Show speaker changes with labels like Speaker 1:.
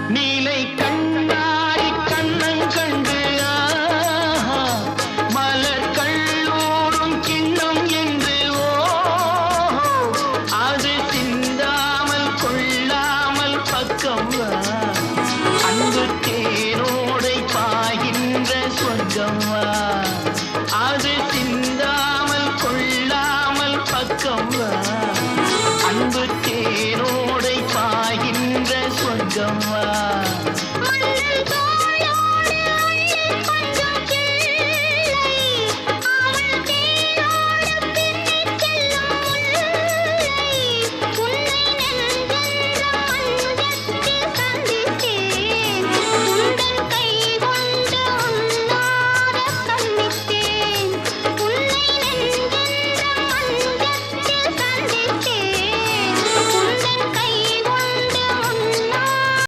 Speaker 1: நீலை கண்ணாடி கண்ணன் கண்டு மலர் கல்லூரும் கிண்ணம் என்று அது சிந்தாமல் கொள்ளாமல் பக்கம் அன்பு தேரோடை பாய்கின்ற சொர்க்கம் அது சிந்தாமல் கொள்ளாமல் பக்கம் அன்பு தேரோடை பாய்கின்ற சொர்க்கம்